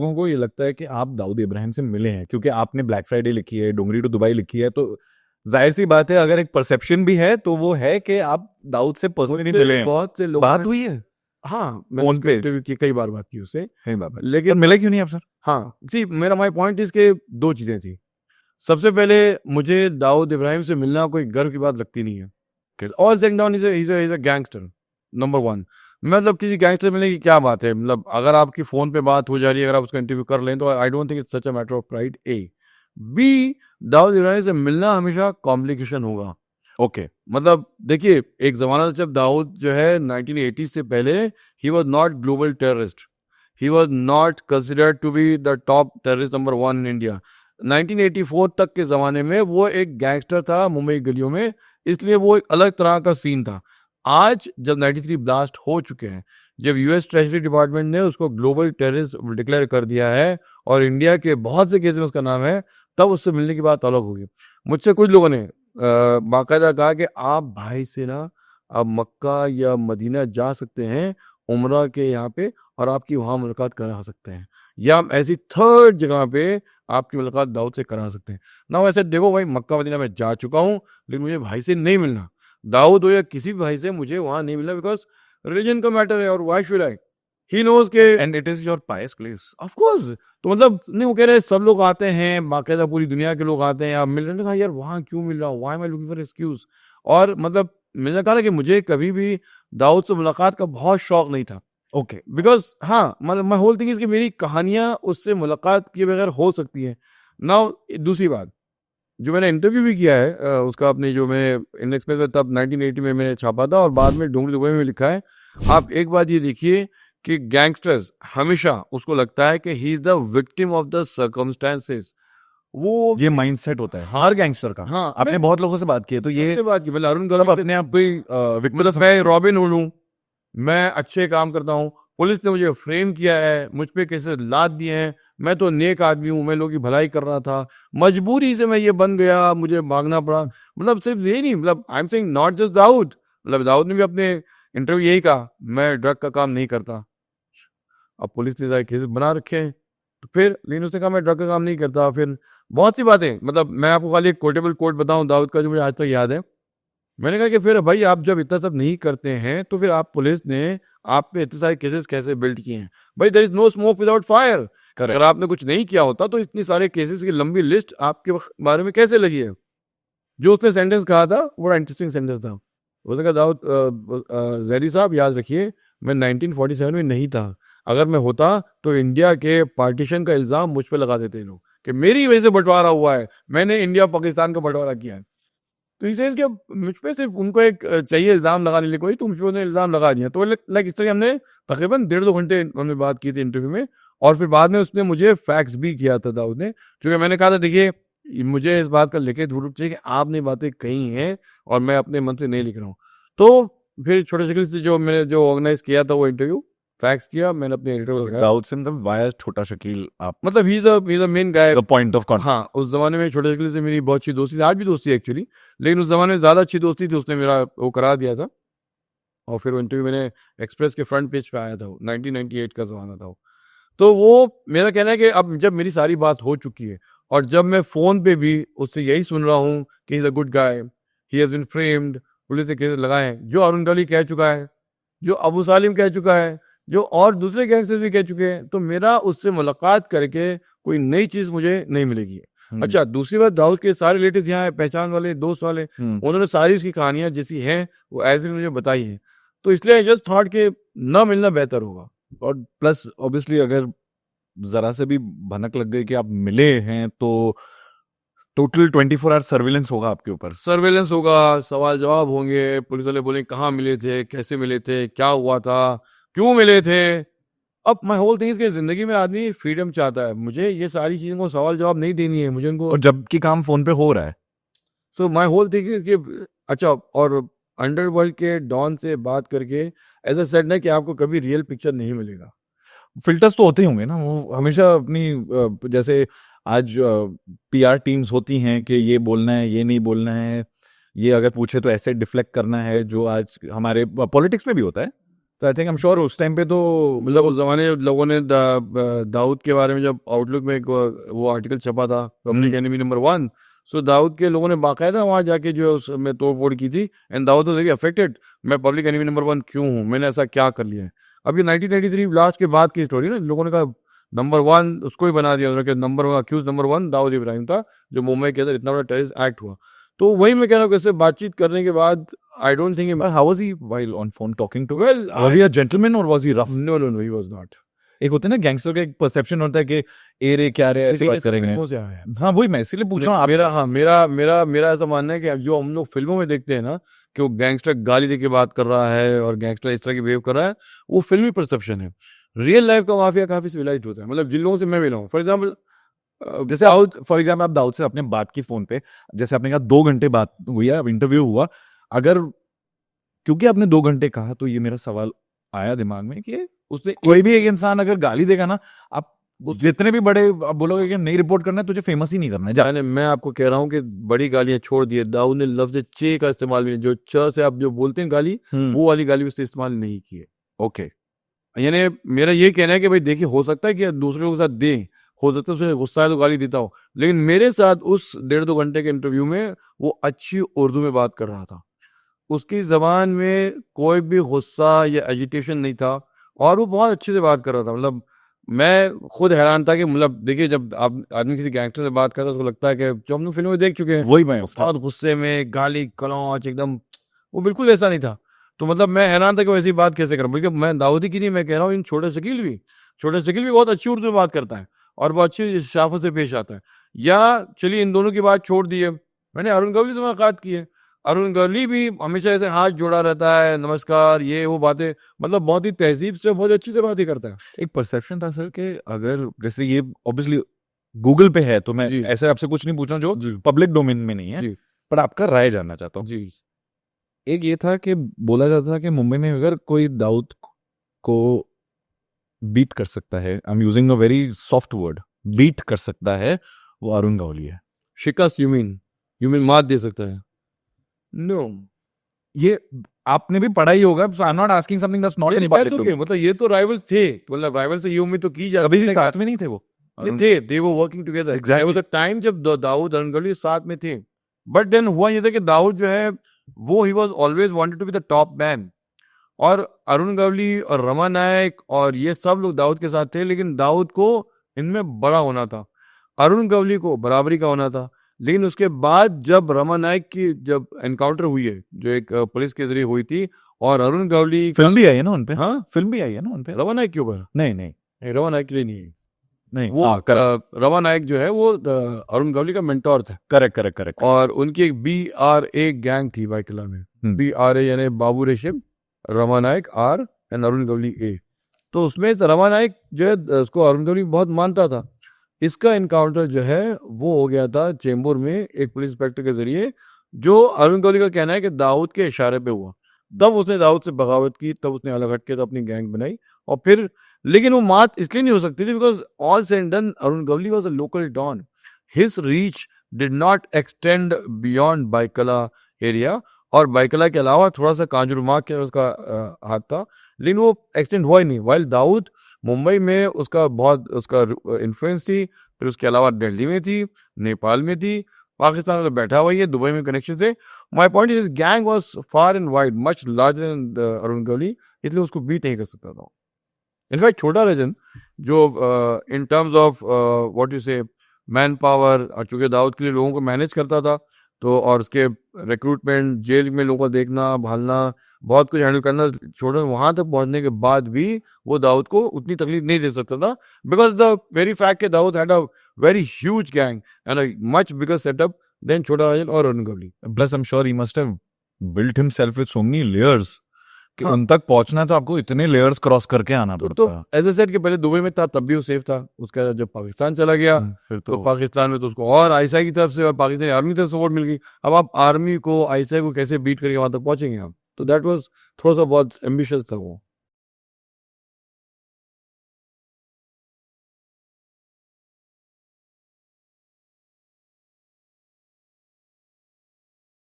लोगों को ये लगता है कि आप दाऊद इब्राहिम से मिले हैं क्योंकि आपने ब्लैक फ्राइडे लिखी है, डोंगरी टू दुबई लिखी है, तो जाहिर सी बात है अगर एक परसेप्शन भी है तो वो है कि आप दाऊद से पर्सनली मिले हैं। बहुत से लोग बात हुई है हाँ, मैंने फोन उसको पे? इंटरव्यू की, कई बार बात की उससे। नहीं बाबा, लेकिन मिले क्यों नहीं आप सर? हाँ, जी मेरा माय पॉइंट इज के 2 चीज़ें थी। सबसे पहले मुझे दाऊद इब्राहिम से मिलना कोई गर्व की बात लगती नहीं है। All said down is a gangster number 1। मतलब किसी गैंगस्टर मिलने की क्या बात है? मतलब अगर आपकी फ़ोन पे बात हो जा रही है, अगर आप उसका इंटरव्यू कर लें तो I don't think it's such a matter of pride ए। बी, दाऊद इब्राहिम से मिलना हमेशा कॉम्प्लिकेशन होगा। ओके, मतलब देखिए एक ज़माना था जब दाऊद जो है 1980 से पहले ही was not global terrorist. He was not considered to be the top terrorist number 1 in India. 1984 तक के ज़माने में वो एक गैंगस्टर था मुंबई गलियों में, इसलिए वो एक अलग तरह का सीन था। आज जब 93 ब्लास्ट हो चुके हैं, जब यूएस ट्रेजरी डिपार्टमेंट ने उसको ग्लोबल टेररिस्ट डिक्लेयर कर दिया है और इंडिया के बहुत से केस में उसका नाम है, तब उससे मिलने की बात अलग होगी। मुझसे कुछ लोगों ने बाकायदा कहा कि आप भाई से ना आप मक्का या मदीना जा सकते हैं उम्रा के यहाँ पे और आपकी वहाँ मुलाकात करा सकते हैं, या हम ऐसी थर्ड जगह पे आपकी मुलाकात दाऊद से करा सकते हैं ना। वैसे देखो भाई, मक्का मदीना में जा चुका हूँ, लेकिन मुझे भाई से नहीं मिलना, दाऊद हो या किसी भी भाई से मुझे वहाँ नहीं मिलना, बिकॉज रिलीजन का मैटर है और why should I. He knows के and it is your pious place. Of course. तो मतलब नहीं, वो कह रहे हैं सब लोग आते हैं, बाकायदा पूरी दुनिया के लोग आते हैं, आप मिल रहे हैं। कहा यार वहाँ क्यों मिल रहा हूँ, why am I looking for excuse. और मतलब मैंने कहा ना कि मुझे कभी भी दाऊद से मुलाकात का बहुत शौक नहीं था। ओके, बिकॉज हाँ, मतलब माई होल थिंग इज कि मेरी कहानियां उससे मुलाकात किए बगैर हो सकती है। नाउ दूसरी बात, जो मैंने इंटरव्यू भी किया है उसका, अपने जो मैं इंडियन एक्सप्रेस में तब 1980 में मैंने छापा था और बाद में डोंगरी दुबई में लिखा है। आप एक बात ये देखिए कि गैंगस्टर्स हमेशा उसको लगता है कि he is the victim of the circumstances. वो ये माइंडसेट होता है हर गैंगस्टर का। हाँ, आपने बहुत लोगों से बात की है तो ये सबसे बात की, मतलब अरुण सब गौरव से अपने आप कोई विक्टिम मैं रॉबिन हुड हूँ, मैं अच्छे काम करता हूँ, पुलिस ने मुझे फ्रेम किया है, मुझ पे केसेस लाद दिए हैं, मैं तो नेक आदमी हूँ, मैं लोगों की भलाई कर रहा था, मजबूरी से मैं ये बन गया, मुझे भागना पड़ा। मतलब सिर्फ ये नहीं, मतलब I am saying not just Dawood, मतलब दाऊद ने भी अपने इंटरव्यू यही कहा, मैं ड्रग का काम नहीं करता। अब पुलिस ने सारे केसेस बना रखे हैं, तो फिर लेकिन उसने कहा मैं ड्रग का काम नहीं करता। फिर बहुत सी बातें, मतलब मैं आपको खाली एक कोटेबल कोट बताऊं दाऊद का जो मुझे आज तक याद है। मैंने कहा कि फिर भाई आप जब इतना सब नहीं करते हैं तो फिर आप पुलिस ने आप पे इतने सारे केसेस कैसे बिल्ड किए हैं? भाई there is no smoke without fire. अगर करेक्ट। आपने कुछ नहीं किया होता तो इतनी सारे केसेस की लंबी लिस्ट आपके बारे में कैसे लगी है? जो उसने सेंटेंस कहा था बड़ा इंटरेस्टिंग सेंटेंस था। उसने कहा दाऊद जैदी साहब याद रखिए, मैं 1947 में नहीं था, अगर मैं होता तो इंडिया के पार्टीशन का इल्जाम मुझ पे लगा देते लोग कि मेरी वजह से बंटवारा हुआ है, मैंने इंडिया पाकिस्तान का बंटवारा किया है। तो इसे इसके मुझ पे सिर्फ उनको एक चाहिए इल्ज़ाम लगाने के लिए कोई, तो मुझ पे उन्होंने इल्ज़ाम लगा दिया। तो लाइक इस तरह हमने तकरीबन 1.5-2 घंटे हमने बात की थी इंटरव्यू में, और फिर बाद में उसने मुझे फैक्स भी किया था दाऊद ने, क्योंकि मैंने कहा था देखिए मुझे इस बात का लिखित रूप चाहिए कि आपने बातें कही हैं और मैं अपने मन से नहीं लिख रहा हूँ। तो फिर छोटे शकील से जो मैंने जो ऑर्गेनाइज किया था वो इंटरव्यू, फैक्स किया, मैंने अपने एडिटर को दिखाया। दाऊद से मतलब वाया छोटा शकील आप मतलब he is a main guy. The point of contact. हाँ, उस ज़माने में छोटे शकील से मेरी बहुत अच्छी दोस्ती थी, आज भी दोस्ती है एक्चुअली, लेकिन उस ज़माने में ज़्यादा अच्छी दोस्ती थी, उसने मेरा वो करा दिया था। और फिर वो इंटरव्यू मैंने एक्सप्रेस के फ्रंट पेज पे आया था, वो 1998 का ज़माना था वो। तो वो मेरा कहना है कि अब जब मेरी सारी बात हो चुकी है और जब मैं फ़ोन पे भी उससे यही सुन रहा हूँ कि he is a good guy, he has been framed, police ने केसेस लगाए हैं, जो अरुण गौली कह चुका है, जो अबू सालिम कह चुका है, जो और दूसरे गैंगस्टर्स भी कह चुके हैं, तो मेरा उससे मुलाकात करके कोई नई चीज़ मुझे नहीं मिलेगी। अच्छा, दूसरी बात, दाऊद के सारे रिलेटिव्स यहाँ हैं, पहचान वाले, दोस्त वाले, उन्होंने सारी उसकी कहानियाँ जैसी हैं वो ऐसे मुझे बताई हैं। तो इसलिए आई जस्ट थॉट कि ना मिलना बेहतर होगा। और प्लस ऑब्वियसली अगर जरा से भी भनक लग गई कि आप मिले हैं तो टोटल 24 आवर सर्विलेंस होगा आपके ऊपर। सर्वेलेंस होगा, सवाल जवाब होंगे, पुलिस वाले बोले कहाँ मिले थे, कैसे मिले थे, क्या हुआ था, क्यों मिले थे। अब माय होल थिंग इज कि जिंदगी में आदमी फ्रीडम चाहता है, मुझे ये सारी चीज़ों को सवाल जवाब नहीं देनी है, मुझे उनको। और जबकि काम फोन पे हो रहा है। So my whole thing is कि अच्छा, और अंडरवर्ल्ड के डॉन से बात करके ऐसा सेट ना कि आपको कभी रियल पिक्चर नहीं मिलेगा। फिल्टर्स तो होते ही होंगे ना, वो हमेशा अपनी जैसे आज पीआर टीम्स होती हैं कि ये बोलना है, ये नहीं बोलना है, ये अगर पूछे तो ऐसे डिफ्लेक्ट करना है, जो आज हमारे पॉलिटिक्स में भी होता है। तो I think I am sure उस टाइम पे तो मतलब उस जमाने लोगों ने दाऊद के बारे में जब आउटलुक में एक वो आर्टिकल छपा था पब्लिक एनिमी नंबर 1, सो दाऊद के लोगों ने बाकायदा वहां जाके जो है उसमें तोड़फोड़ की थी and Dawood was very affected, मैं पब्लिक एनिमी नंबर 1 क्यों हूँ, मैंने ऐसा क्या कर लिया है। अब ये 1993 ब्लास्ट के बाद की स्टोरी ना, लोगों ने कहा नंबर 1 उसको ही बना दिया उन्होंने, number 1 accused number 1 Dawood Ibrahim था जो मुंबई के अंदर इतना बड़ा टेररिस्ट एक्ट हुआ। तो वही मैं कह रहा हूँ, कैसे बातचीत करने के बाद आई don't think But how was he while on phone talking to? well Was he a gentleman or was he rough? no he was not। एक होता है ना गैंगस्टर का एक परसेप्शन होता है कि ए रे क्या रे ऐसे बात करेंगे। फिल्मों से आया है। हाँ वही मैं इसीलिए पूछ रहा हूँ मेरा आपसे। हाँ मेरा ऐसा मानना है कि जो हम लोग फिल्मों में देखते हैं ना कि वो गैंगस्टर गाली दे के बात कर रहा है और गैंगस्टर इस तरह की बिहेव कर रहा है, वो फिल्मी परसेप्शन है। रियल लाइफ का माफिया काफी सिविलाइज्ड होता है, मतलब जिन लोगों से मैं मिला हूँ, फॉर एग्जाम्पल जैसे फॉर एग्जाम्पल आप दाऊद से अपने बात की फोन पे, जैसे आपने कहा 2 घंटे बात हुई है, इंटरव्यू हुआ, अगर क्योंकि आपने 2 घंटे कहा तो ये मेरा सवाल आया दिमाग में कि उसने कोई भी एक इंसान अगर गाली देगा ना, आप जितने भी बड़े आप बोलोगे कि नहीं रिपोर्ट करना है, तुझे फेमस ही नहीं करना है, जा। मैं आपको कह रहा हूँ कि बड़ी गालियां छोड़ दी है, दाऊद ने लफ्ज चे का इस्तेमाल भी नहीं, जो च से आप जो बोलते हैं गाली, वो वाली गाली उसने इस्तेमाल नहीं की है। ओके, यानी मेरा ये कहना है कि भाई देखिए, हो सकता है कि दूसरे लोगों के साथ दे, हो सकता है उसे गुस्सा है तो गाली देता हो, लेकिन मेरे साथ उस 1.5-2 घंटे के इंटरव्यू में वो अच्छी उर्दू में बात कर रहा था, उसकी जबान में कोई भी गुस्सा या एजिटेशन नहीं था और वो बहुत अच्छे से बात कर रहा था। मतलब मैं खुद हैरान था कि मतलब देखिए, जब आप आदमी किसी गैंगस्टर से बात करता है उसको लगता है कि जो हम लोग फिल्मों में देख चुके हैं, वही मैं बहुत गुस्से में गाली गलौच एकदम, वो बिल्कुल ऐसा नहीं था। तो मतलब मैं हैरान था कि वो ऐसी बात कैसे कर, बल्कि मैं दाऊदी की नहीं, मैं कह रहा हूँ इन छोटे शकील भी बहुत अच्छी उर्दू में बात करता है और बहुत अच्छी शाफत से पेश आता है। या चलिए इन दोनों की बात छोड़ दी है, मैंने अरुण गवली से मुलाकात की है, अरुण गवली भी हमेशा ऐसे हाथ जोड़ा रहता है, नमस्कार, ये वो बातें, मतलब बहुत ही तहजीब से बहुत अच्छी से बातें करता है। एक परसेप्शन था सर कि अगर जैसे ये ऑब्वियसली गूगल पे है, तो मैं ऐसे आपसे कुछ नहीं पूछ रहा जो पब्लिक डोमेन में नहीं है, पर आपका राय जानना चाहता हूँ। जी, एक ये था कि बोला जाता था कि मुंबई में अगर कोई दाऊद को बीट कर सकता है, I am using a very soft word, beat कर सकता है, वो अरुण गवली है। शिकस्त यू मीन मात दे सकता है? नो, ये आपने भी पढ़ा ही होगा, so I am not asking something that's not in public domain. मतलब ये तो राइवल थे, मतलब राइवल से ये उम्मीद तो की जाती, कभी भी साथ में नहीं थे वो, थे, they were working together, exactly, was a time जब दाऊद अरुण गवली साथ में थे, बट देन हुआ ये था कि दाऊद जो है वो he was always wanted to be the top man, और अरुण गवली और रमा नायक और ये सब लोग दाऊद के साथ थे, लेकिन दाऊद को इनमें बड़ा होना था, अरुण गवली को बराबरी का होना था। लेकिन उसके बाद जब रमा नायक की जब एनकाउंटर हुई है, जो एक पुलिस के जरिए हुई थी, और अरुण गवली फिल्म भी आई है ना उनपे, हाँ फिल्म भी आई है ना उनपे, रमा नायक के ऊपर, नहीं रमा नायक के लिए नहीं है, नहीं वो रमा नायक जो है वो अरुण गवली का मेंटोर था। करेक्ट। और उनकी एक BRA गैंग थी बाइकला में, BRA यानी Babu Resham, Rama Naik R and Arun Gawli A। तो उसमें रमा नायक जो है उसको अरुण गवली बहुत मानता था। इसका इनकाउंटर जो है वो हो गया था चेंबूर में एक पुलिस इंस्पेक्टर के जरिए, जो अरुण गवली का कहना है कि दाऊद के इशारे पे हुआ। तब उसने दाऊद से बगावत की, तब उसने अलग हटके तो अपनी गैंग बनाई, और फिर लेकिन वो मात इसलिए नहीं हो सकती थी because all said and done Arun Gawli was a local don, his reach did not extend beyond Byculla area, और बाइकला के अलावा थोड़ा सा कांजुरमार्ग के उसका हाथ था, लेकिन वो एक्सटेंड हुआ ही नहीं। वाइल दाऊद मुंबई में उसका बहुत उसका इन्फ्लुएंस थी, फिर उसके अलावा दिल्ली में थी, नेपाल में थी, पाकिस्तान में तो बैठा हुआ ही है, दुबई में कनेक्शन थे। My point is gang was far and wide much larger than Arun Gawli, इसलिए उसको बीट नहीं कर सकता था। इनफैक्ट छोटा रजन जो in terms of what you से मैन पावर, चूंकि दाऊद के लिए लोगों को मैनेज करता था, तो और उसके रिक्रूटमेंट, जेल में लोगों को देखना भालना, बहुत कुछ हैंडल करना, छोड़ो वहां तक पहुंचने के बाद भी वो दाऊद को उतनी तकलीफ नहीं दे सकता था, बिकॉज द वेरी फैक्ट के Dawood had a very huge gang and a much bigger setup then Chhota Rajan और Arun Gawli. Plus I am sure he must have built himself with so many layers कि उन तक पहुंचना है तो आपको इतने लेयर्स क्रॉस करके आना पड़ता। तो एज ए सेड के पहले दुबई में था, तब भी वो सेफ था, उसका जब पाकिस्तान चला गया फिर तो पाकिस्तान में तो उसको और आईएसआई की तरफ से और पाकिस्तानी आर्मी की तरफ सपोर्ट मिल गई। अब आप आर्मी को आईएसआई को कैसे बीट करके वहां तक पहुंचेंगे आप, तो दैट वाज थोड़ा सा बहुत एम्बिशियस था वो।